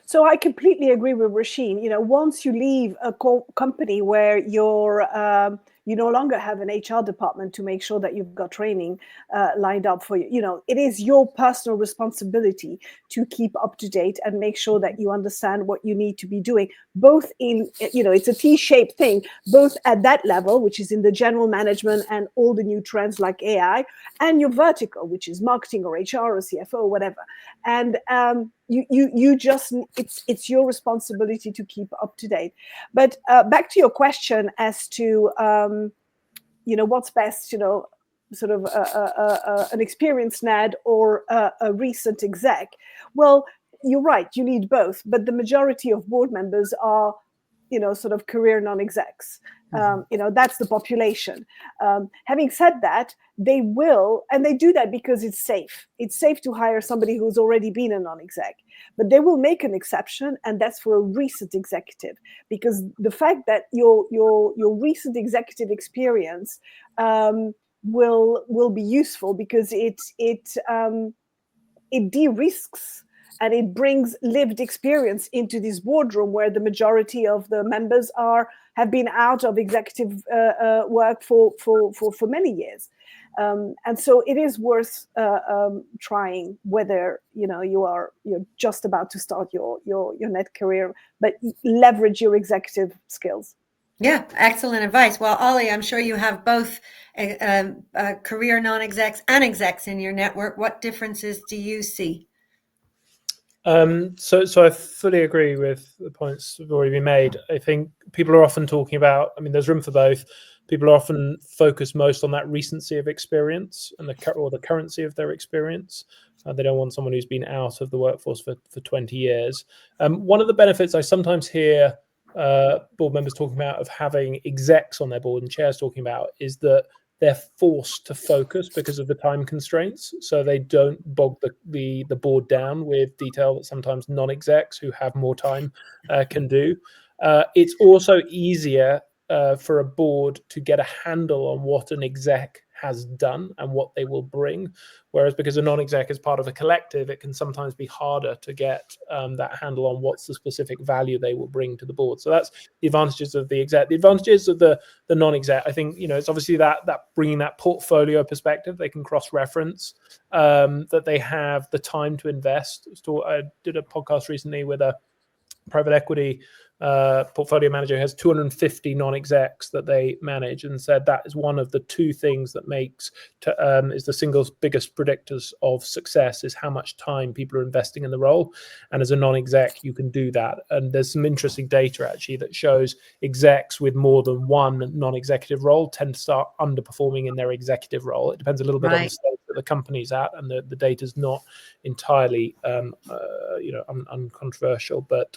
So I completely agree with Rasheen. You know, once you leave a company where you no longer have an HR department to make sure that you've got training lined up for you, you know, it is your personal responsibility to keep up to date and make sure that you understand what you need to be doing, both in, you know, it's a T-shaped thing, both at that level, which is in the general management and all the new trends like AI, and your vertical, which is marketing or HR or CFO or whatever. And you just, it's your responsibility to keep up to date. But back to your question as to, you know, what's best, you know, sort of an experienced NED or a recent exec. Well, you're right, you need both, but the majority of board members are, you know, sort of career non-execs. You know, that's the population. Having said that, they will, and they do that because it's safe. It's safe to hire somebody who's already been a non-exec, but they will make an exception, and that's for a recent executive, because the fact that your recent executive experience will be useful, because it de-risks and it brings lived experience into this boardroom where the majority of the members have been out of executive work for many years. And so it is worth trying, whether, you know, you're just about to start your NED career, but leverage your executive skills. Yeah, excellent advice. Well, Ollie, I'm sure you have both career non-execs and execs in your network. What differences do you see? So I fully agree with the points that have already been made. I think people are often talking about, I mean, there's room for both. People are often focused most on that recency of experience and the currency of their experience. They don't want someone who's been out of the workforce for 20 years. One of the benefits I sometimes hear board members talking about of having execs on their board and chairs talking about is that they're forced to focus because of the time constraints. So they don't bog the board down with detail that sometimes non-execs who have more time can do. It's also easier for a board to get a handle on what an exec has done and what they will bring. Whereas because a non-exec is part of a collective, it can sometimes be harder to get that handle on what's the specific value they will bring to the board. So that's the advantages of the exec. The advantages of the non-exec, I think, you know, it's obviously that bringing that portfolio perspective. They can cross-reference, that they have the time to invest. So I did a podcast recently with a private equity portfolio manager who has 250 non-execs that they manage, and said that is one of the two things that is the single biggest predictors of success, is how much time people are investing in the role. And as a non-exec, you can do that. And there's some interesting data actually that shows execs with more than one non-executive role tend to start underperforming in their executive role. It depends a little bit on the stage that the company's at, and the data's not entirely uncontroversial, but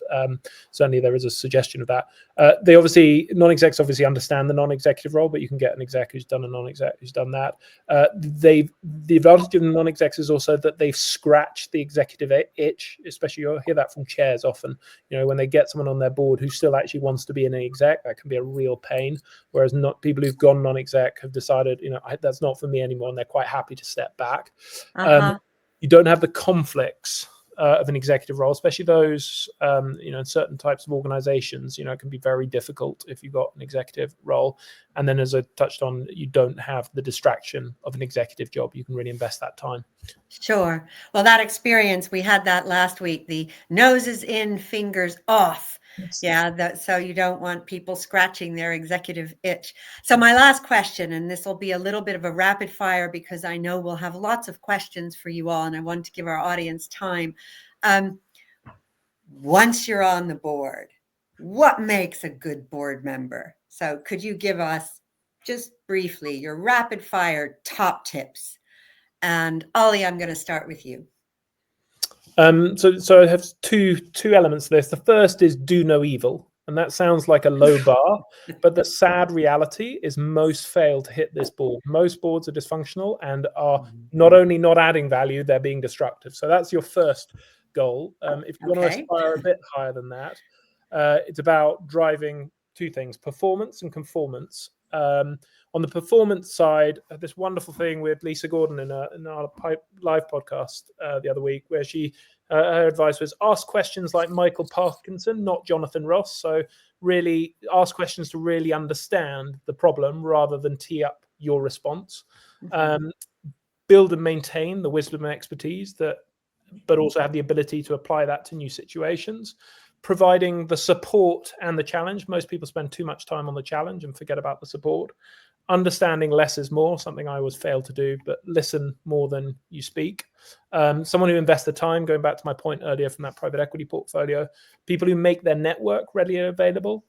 certainly there is a suggestion of that. Non-execs obviously understand the non-executive role, but you can get an exec who's done a non-exec who's done that. The advantage of the non-execs is also that they've scratched the executive itch, especially you'll hear that from chairs often. When they get someone on their board who still actually wants to be an exec, that can be a real pain. Whereas not people who've gone non-exec have decided, that's not for me anymore, and they're quite happy to step back. You don't have the conflicts of an executive role, especially those, in certain types of organizations. It can be very difficult if you've got an executive role. And then, as I touched on, you don't have the distraction of an executive job. You can really invest that time. Sure. Well, that experience, we had that last week, the noses in, fingers off. Yes. Yeah, so you don't want people scratching their executive itch. So my last question, and this will be a little bit of a rapid fire because I know we'll have lots of questions for you all, and I want to give our audience time. Once you're on the board, what makes a good board member? So could you give us just briefly your rapid fire top tips? And Ollie, I'm going to start with you. So I have two elements to this. The first is do no evil. And that sounds like a low bar, but the sad reality is most fail to hit this board. Most boards are dysfunctional and are not only not adding value, they're being destructive. So that's your first goal. If you want to aspire a bit higher than that, it's about driving two things, performance and conformance. On the performance side, this wonderful thing with Lisa Gordon in our live podcast the other week, where her advice was ask questions like Michael Parkinson, not Jonathan Ross. So really ask questions to really understand the problem rather than tee up your response. Build and maintain the wisdom and expertise but also have the ability to apply that to new situations. Providing the support and the challenge. Most people spend too much time on the challenge and forget about the support. Understanding less is more, something I always fail to do, but listen more than you speak. Someone who invests the time, going back to my point earlier from that private equity portfolio, people who make their network readily available,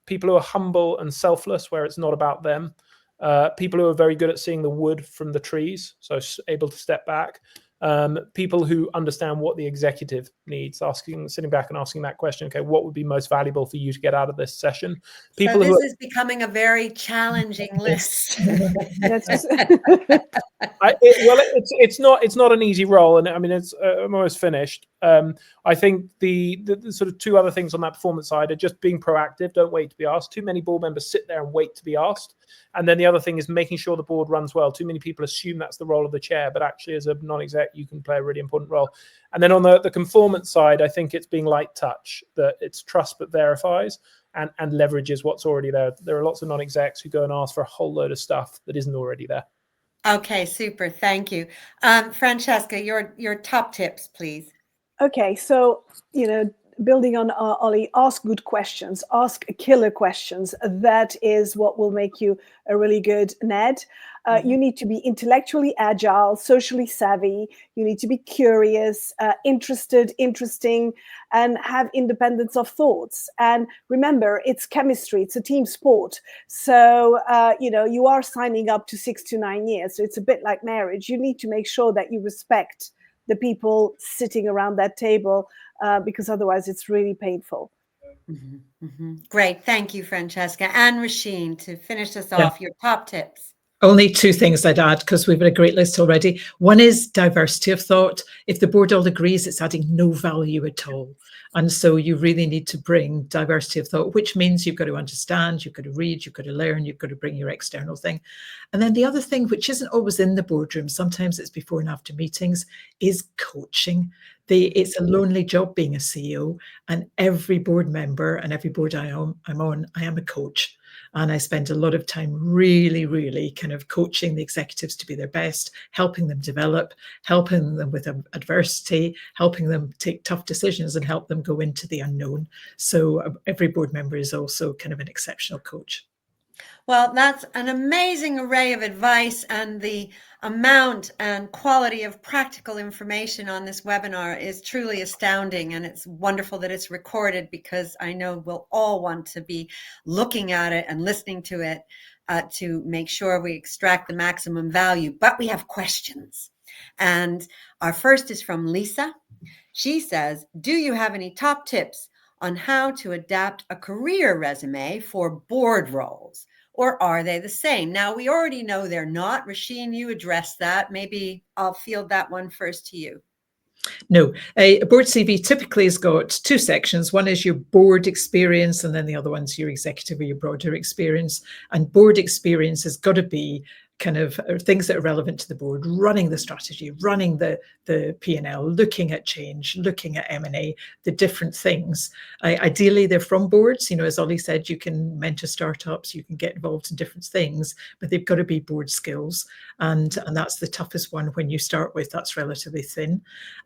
people who are humble and selfless where it's not about them, people who are very good at seeing the wood from the trees, so able to step back. People who understand what the executive needs, sitting back and asking that question, okay, what would be most valuable for you to get out of this session? People so this is becoming a very challenging list. It's not an easy role, and I mean, I'm almost finished. I think the sort of two other things on that performance side are just being proactive. Don't wait to be asked. Too many board members sit there and wait to be asked. And then the other thing is making sure the board runs well. Too many people assume that's the role of the chair, but actually as a non-exec, you can play a really important role. And then on the conformance side, I think it's being light touch, that it's trust but verifies and leverages what's already there. There are lots of non-execs who go and ask for a whole load of stuff that isn't already there. Okay, super. Thank you. Francesca, your top tips, please. Okay, so, building on Ollie, ask good questions, ask killer questions. That is what will make you a really good NED. You need to be intellectually agile, socially savvy. You need to be curious, interesting, and have independence of thoughts. And remember, it's chemistry. It's a team sport. So, you are signing up to 6 to 9 years. So it's a bit like marriage. You need to make sure that you respect the people sitting around that table, because otherwise it's really painful. Great. Thank you, Francesca. And Rasheen, to finish us off, your top tips. Only two things I'd add, because we've got a great list already. One is diversity of thought. If the board all agrees, it's adding no value at all. And so you really need to bring diversity of thought, which means you've got to understand, you've got to read, you've got to learn, you've got to bring your external thing. And then the other thing, which isn't always in the boardroom, sometimes it's before and after meetings, is coaching. It's a lonely job being a CEO, and every board member and every board I'm on, I am a coach. And I spend a lot of time really, really kind of coaching the executives to be their best, helping them develop, helping them with adversity, helping them take tough decisions and help them go into the unknown. So every board member is also kind of an exceptional coach. Well, that's an amazing array of advice, and the amount and quality of practical information on this webinar is truly astounding. And it's wonderful that it's recorded, because I know we'll all want to be looking at it and listening to it to make sure we extract the maximum value. But we have questions. And our first is from Lisa. She says, do you have any top tips on how to adapt a career resume for board roles? Or are they the same? Now, we already know they're not. Rasheen, you addressed that. Maybe I'll field that one first to you. No, a board CV typically has got two sections. One is your board experience, and then the other one's your executive or your broader experience. And board experience has got to be kind of things that are relevant to the board, running the strategy, running the P&L, looking at change, looking at M&A, the different things. Ideally, they're from boards. You know, as Ollie said, you can mentor startups, you can get involved in different things, but they've got to be board skills. And that's the toughest one when you start with. That's relatively thin.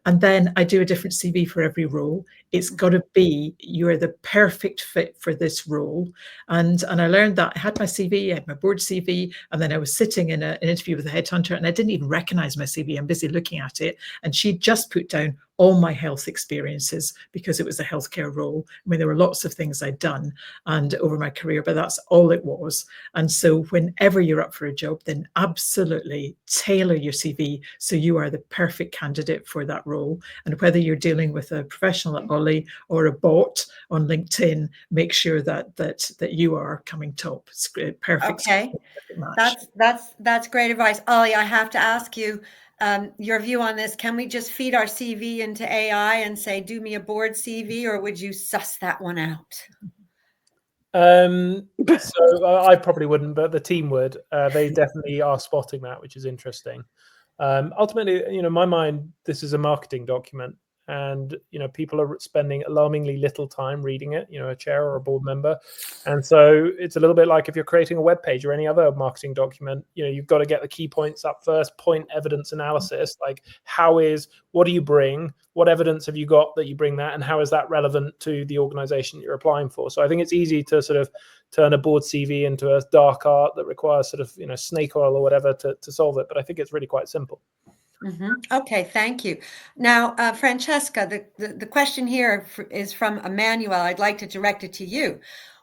And then I do a different CV for every role. It's got to be, you're the perfect fit for this role. And I learned that. I had my CV, I had my board CV, and then I was sitting in an interview with a headhunter, and I didn't even recognize my CV. I'm busy looking at it. And she just put down all my health experiences because it was a healthcare role. I mean, there were lots of things I'd done and over my career, but that's all it was. And so whenever you're up for a job, then absolutely tailor your CV so you are the perfect candidate for that role. And whether you're dealing with a professional at Ollie or a bot on LinkedIn, make sure that you are coming top. It's perfect. Okay, match. That's great advice. Ollie, I have to ask you, your view on this. Can we just feed our CV into AI and say, do me a board CV, or would you suss that one out? So I probably wouldn't, but the team would. They definitely are spotting that, which is interesting. Ultimately, you know, in my mind, this is a marketing document, and you know, people are spending alarmingly little time reading it, you know, a chair or a board member. And so it's a little bit like if you're creating a web page or any other marketing document, you know, you've got to get the key points up first, point evidence analysis, like what do you bring, what evidence have you got that you bring that, and how is that relevant to the organization that you're applying for? So I think it's easy to sort of turn a board CV into a dark art that requires sort of, you know, snake oil or whatever to solve it. But I think it's really quite simple. Mm-hmm. Okay, thank you. Now, Francesca, the question here is from Emmanuel. I'd like to direct it to you.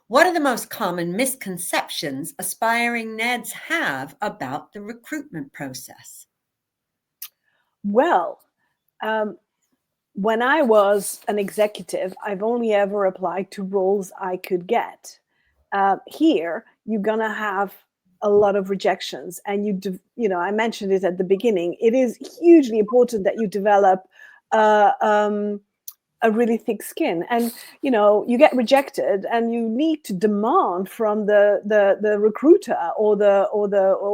What are the most common misconceptions aspiring NEDs have about the recruitment process? Well, when I was an executive, I've only ever applied to roles I could get. Here, you're gonna have a lot of rejections, and you know, I mentioned it at the beginning. It is hugely important that you develop a really thick skin, and you know, you get rejected, and you need to demand from the recruiter or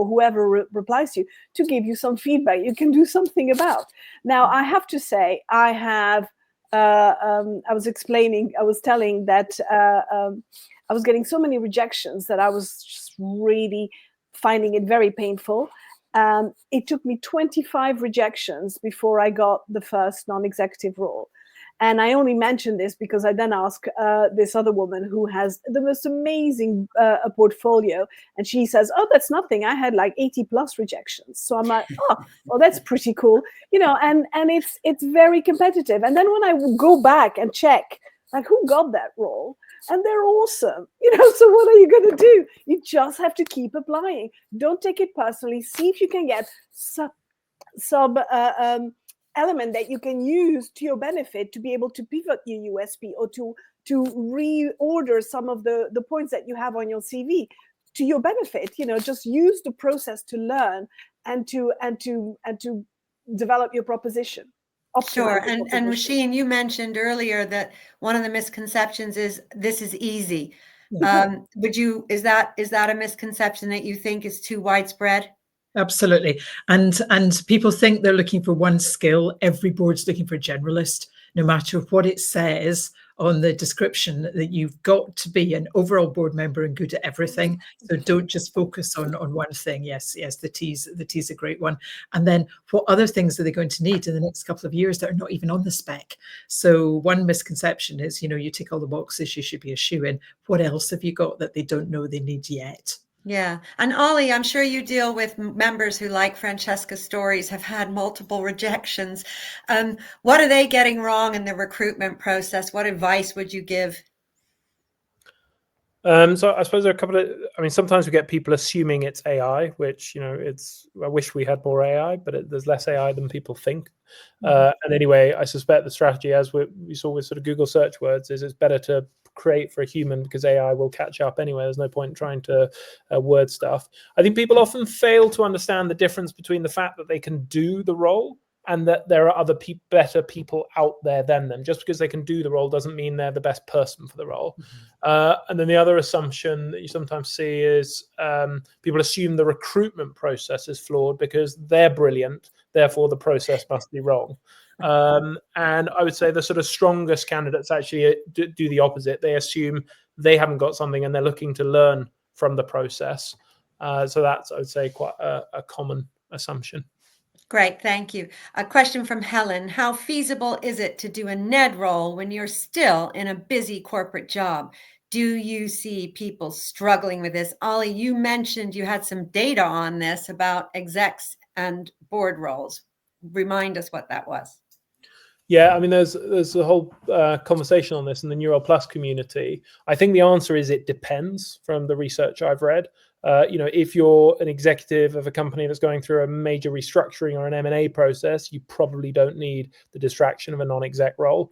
whoever replies to you to give you some feedback you can do something about. Now, I have to say, I have. I was telling that I was getting so many rejections that I was just really finding it very painful. It took me 25 rejections before I got the first non-executive role. And I only mentioned this because I then asked this other woman who has the most amazing portfolio. And she says, oh, that's nothing. I had like 80 plus rejections. So I'm like, oh, well, that's pretty cool. You know, and it's very competitive. And then when I go back and check, like, who got that role? And they're awesome. You know, so what are you going to do? You just have to keep applying. Don't take it personally. See if you can get sub element that you can use to your benefit to be able to pivot your USP or to reorder some of the points that you have on your CV to your benefit. You know, just use the process to learn and to develop your proposition. Sure. And Rasheen, you mentioned earlier that one of the misconceptions is this is easy. Is that a misconception that you think is too widespread? Absolutely. And people think they're looking for one skill. Every board's looking for a generalist, no matter what it says on the description, that you've got to be an overall board member and good at everything. So don't just focus on one thing. Yes, the T's a great one. And then what other things are they going to need in the next couple of years that are not even on the spec? So one misconception is, you know, you tick all the boxes, you should be a shoo-in. What else have you got that they don't know they need yet? Yeah. And Ollie, I'm sure you deal with members who, like Francesca's stories, have had multiple rejections. What are they getting wrong in the recruitment process? What advice would you give? So I suppose there are a couple of, I mean, sometimes we get people assuming it's AI, which, I wish we had more AI, but there's less AI than people think. And anyway, I suspect the strategy, as we saw with sort of Google search words, is it's better to create for a human because AI will catch up anyway. There's no point in trying to word stuff. I think people often fail to understand the difference between the fact that they can do the role and that there are other better people out there than them. Just because they can do the role doesn't mean they're the best person for the role. And then the other assumption that you sometimes see is people assume the recruitment process is flawed because they're brilliant, therefore the process must be wrong. And I would say the sort of strongest candidates actually do the opposite. They assume they haven't got something and they're looking to learn from the process. So that's, I would say, quite a common assumption. Great, thank you. A question from Helen. How feasible is it to do a NED role when you're still in a busy corporate job? Do you see people struggling with this? Ollie, you mentioned you had some data on this about execs and board roles. Remind us what that was. Yeah, I mean, there's a whole conversation on this in the NurolePlus community. I think the answer is it depends from the research I've read. If you're an executive of a company that's going through a major restructuring or an M&A process, you probably don't need the distraction of a non-exec role.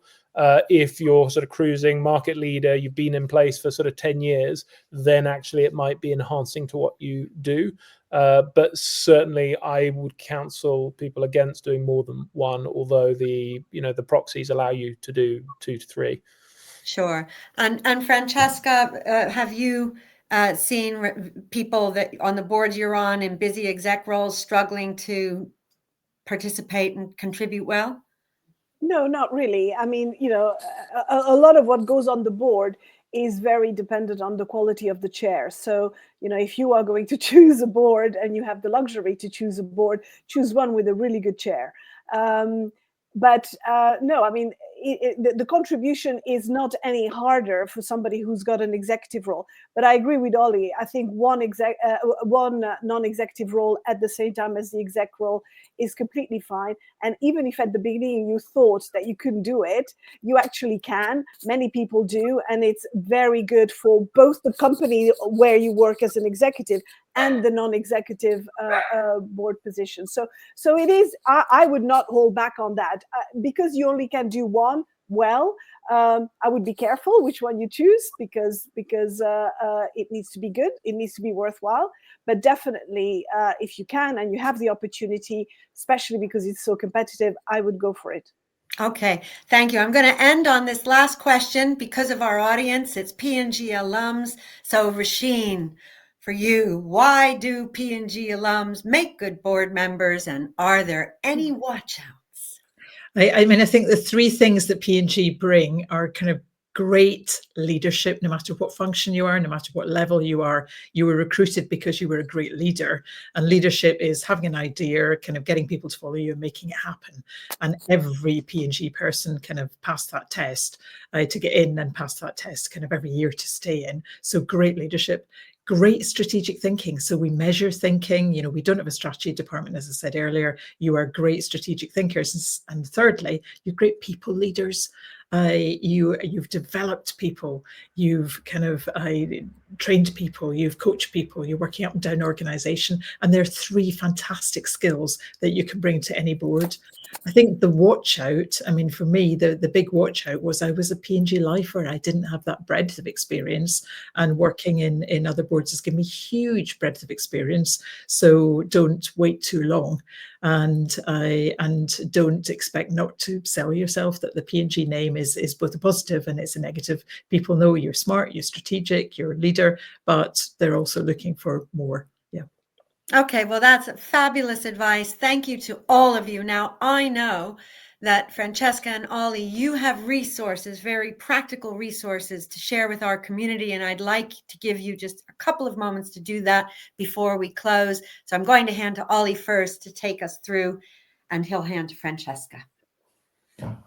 If you're sort of cruising market leader, you've been in place for sort of 10 years, then actually it might be enhancing to what you do. But certainly I would counsel people against doing more than one, although the proxies allow you to do 2 to 3. Sure. And Francesca, have you seen people that on the boards you're on in busy exec roles struggling to participate and contribute well? No, not really. I mean, a lot of what goes on the board is very dependent on the quality of the chair. So, if you are going to choose a board and you have the luxury to choose a board, choose one with a really good chair. But no, I mean, the contribution is not any harder for somebody who's got an executive role. But I agree with Ollie. I think one non-executive role at the same time as the exec role is completely fine. And even if at the beginning you thought that you couldn't do it, you actually can. Many people do. And it's very good for both the company where you work as an executive and the non-executive board position. So it is, I would not hold back on that because you only can do one well. I would be careful which one you choose because it needs to be good. It needs to be worthwhile. But definitely, if you can and you have the opportunity, especially because it's so competitive, I would go for it. Okay, thank you. I'm going to end on this last question because of our audience. It's P&G alums. So Rasheen, for you, why do P&G alums make good board members, and are there any watch-outs? I mean, I think the 3 things that P&G bring are kind of great leadership, no matter what function you are, no matter what level you are. You were recruited because you were a great leader. And leadership is having an idea, kind of getting people to follow you and making it happen. And every P&G person kind of passed that test to get in and passed that test kind of every year to stay in. So great leadership. Great strategic thinking. So we measure thinking. We don't have a strategy department, as I said earlier. You are great strategic thinkers. And thirdly, you're great people leaders. You've developed people. You've kind of trained people. You've coached people. You're working up and down organization. And there are 3 fantastic skills that you can bring to any board. I think the watch out, I mean, for me, the big watch out was I was a P&G lifer. I didn't have that breadth of experience, and working in other boards has given me huge breadth of experience. So don't wait too long, and don't expect not to sell yourself that the P&G name is both a positive and it's a negative. People know you're smart, you're strategic, you're a leader, but they're also looking for more. Okay, well, that's fabulous advice. Thank you to all of you. Now, I know that Francesca and Ollie, you have resources, very practical resources to share with our community, and I'd like to give you just a couple of moments to do that before we close. So I'm going to hand to Ollie first to take us through, and he'll hand to Francesca.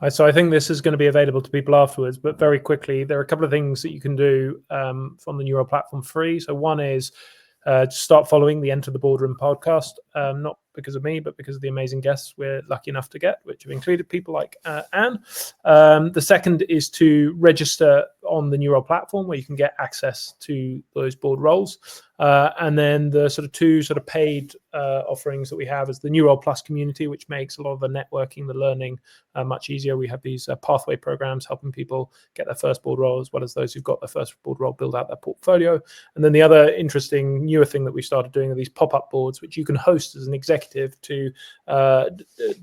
So I think this is going to be available to people afterwards, but very quickly, there are a couple of things that you can do from the Nurole platform free. So one is start following the Enter the Boardroom podcast, not because of me, but because of the amazing guests we're lucky enough to get, which have included people like Anne. The second is to register on the Nurole platform, where you can get access to those board roles. And then the sort of two sort of paid offerings that we have is the NurolePlus community, which makes a lot of the networking, the learning much easier. We have these pathway programs helping people get their first board role, as well as those who've got their first board role build out their portfolio. And then the other interesting newer thing that we started doing are these pop-up boards, which you can host as an executive to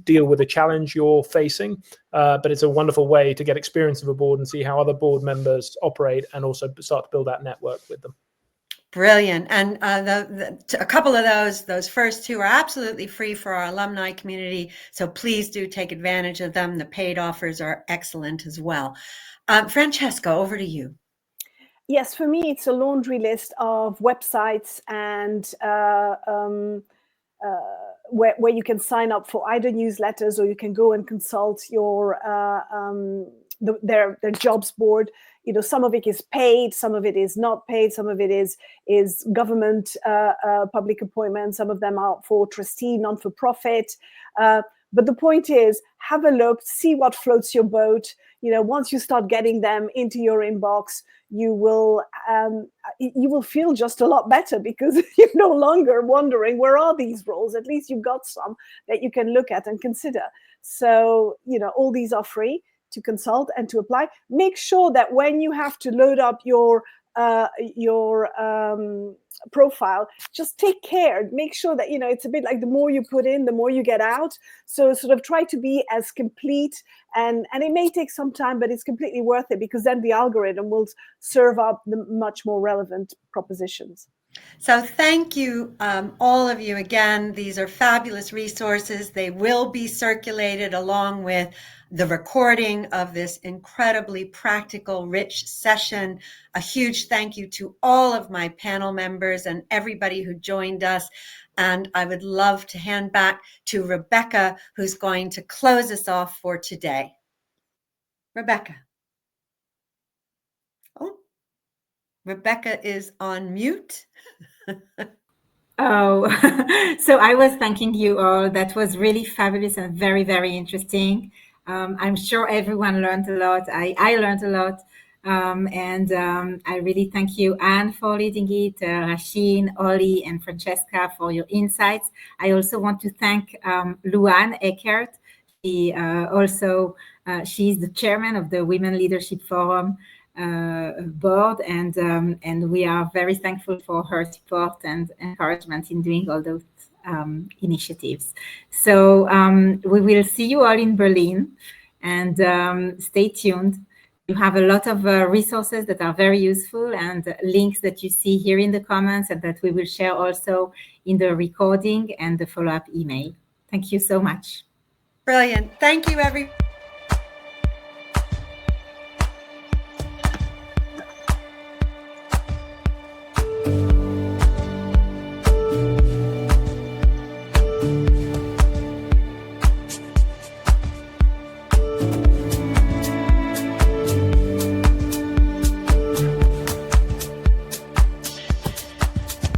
deal with a challenge you're facing. But it's a wonderful way to get experience of a board and see how other board members operate, and also start to build that network with them. Brilliant. And a couple of those first two are absolutely free for our alumni community. So please do take advantage of them. The paid offers are excellent as well. Francesca, over to you. Yes, for me, it's a laundry list of websites and where you can sign up for either newsletters, or you can go and consult your their jobs board. You know, some of it is paid, some of it is not paid, some of it is government public appointments, some of them are for trustee, non-for-profit. But the point is, have a look, see what floats your boat. You know, once you start getting them into your inbox, you will feel just a lot better, because you're no longer wondering, where are these roles? At least you've got some that you can look at and consider. So, you know, all these are free to consult and to apply. Make sure that when you have to load up your profile, just take care. Make sure that, you know, it's a bit like the more you put in, the more you get out. So sort of try to be as complete, and it may take some time, but it's completely worth it, because then the algorithm will serve up the much more relevant propositions. So thank you, all of you again. These are fabulous resources. They will be circulated along with the recording of this incredibly practical, rich session. A huge thank you to all of my panel members and everybody who joined us. And I would love to hand back to Rebecca, who's going to close us off for today. Rebecca. Oh, Rebecca is on mute. Oh, so I was thanking you all. That was really fabulous and very, very interesting. I'm sure everyone learned a lot. I learned a lot. I really thank you, Anne, for leading it, Rasheen, Ollie, and Francesca for your insights. I also want to thank Luann Eckert. She's the chairman of the Women Leadership Forum board, and we are very thankful for her support and encouragement in doing all those initiatives. So we will see you all in Berlin, and stay tuned. You have a lot of resources that are very useful, and links that you see here in the comments, and that we will share also in the recording and the follow-up email. Thank you so much. Brilliant. Thank you, everyone.